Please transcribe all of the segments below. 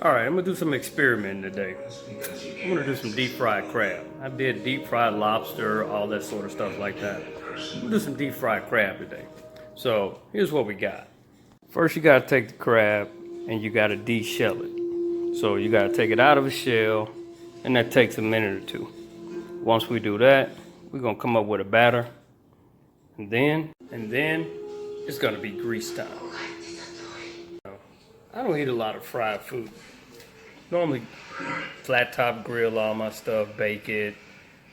Alright, I'm gonna do some experimenting today. I'm gonna do some deep fried crab. I did deep fried lobster, all that sort of stuff like that. I'm gonna do some deep fried crab today. So here's what we got. First you gotta take the crab and you gotta de-shell it. So you gotta take it out of the shell, and that takes a minute or two. Once we do that, we're gonna come up with a batter. And then it's gonna be grease time. I don't eat a lot of fried food. Normally flat top grill all my stuff, bake it,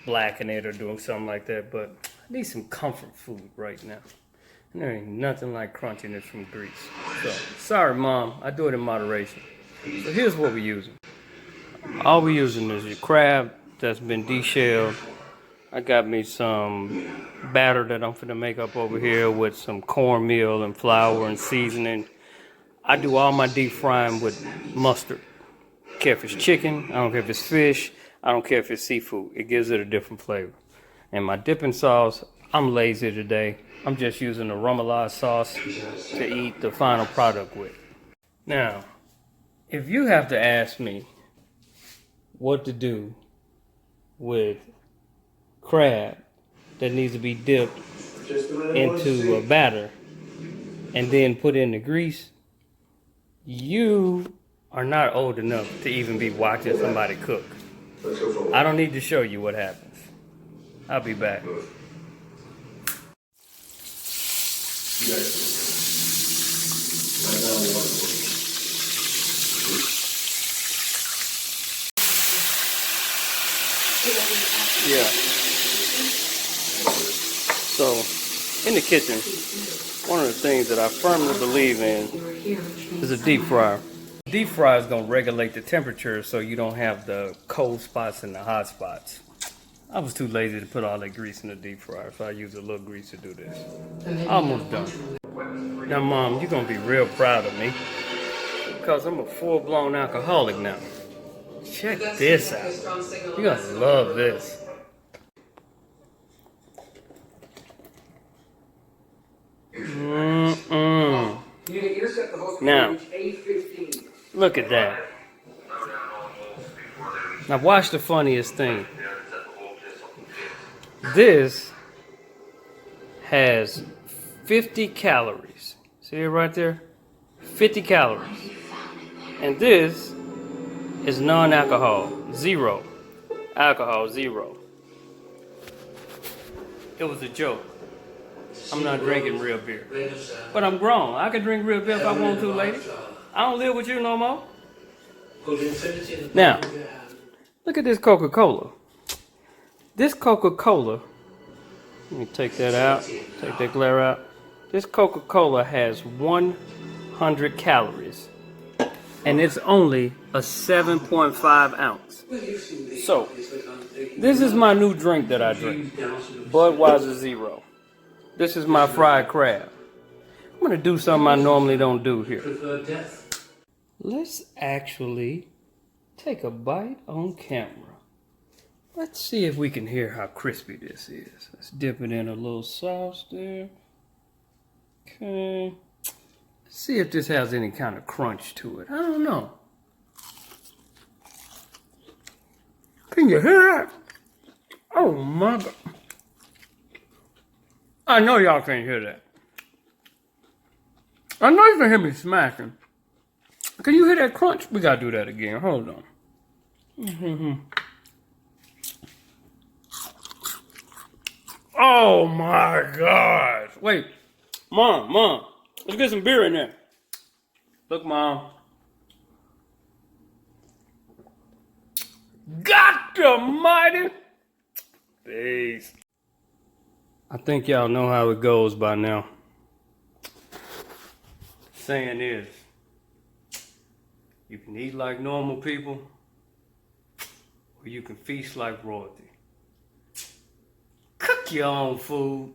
blacken it, or doing something like that, but I need some comfort food right now. And there ain't nothing like crunchiness from grease. So, sorry Mom, I do it in moderation. So here's what we're using. All we're using is your crab that's been de-shelled. I got me some batter that I'm finna make up over here with some cornmeal and flour and seasoning. I do all my deep frying with mustard. I don't care if it's chicken, I don't care if it's fish, I don't care if it's seafood. It gives it a different flavor. And my dipping sauce, I'm lazy today. I'm just using the remoulade sauce to eat the final product with. Now, if you have to ask me what to do with crab that needs to be dipped into a batter and then put in the grease, you are not old enough to even be watching somebody cook. I don't need to show you what happens. I'll be back. Yeah. So, in the kitchen, one of the things that I firmly believe in is a deep fryer. Deep fryer is going to regulate the temperature so you don't have the cold spots and the hot spots. I was too lazy to put all that grease in the deep fryer, so I use a little grease to do this. Almost done. Now, Mom, you're going to be real proud of me because I'm a full-blown alcoholic now. Check this out. You're going to love this. Now, look at that. Now watch the funniest thing. This has 50 calories. See it right there? 50 calories. And this is non-alcohol. Zero. Alcohol, zero. It was a joke. I'm not drinking real beer. But I'm grown. I can drink real beer if I want to, lady. I don't live with you no more. Now, look at this Coca-Cola. This Coca-Cola, let me take that out, take that glare out. This Coca-Cola has 100 calories. And it's only a 7.5 ounce. So, this is my new drink that I drink. Budweiser Zero. This is my fried crab. I'm going to do something I normally don't do here. Let's actually take a bite on camera. Let's see if we can hear how crispy this is. Let's dip it in a little sauce there. Okay. Let's see if this has any kind of crunch to it. I don't know. Can you hear that? Oh my God. I know y'all can't hear that. I know you can hear me smacking. Can you hear that crunch? We gotta do that again. Hold on. Oh my gosh. Wait. Mom. Let's get some beer in there. Look, Mom. God almighty. Peace. I think y'all know how it goes by now. Saying is, you can eat like normal people, or you can feast like royalty. Cook your own food.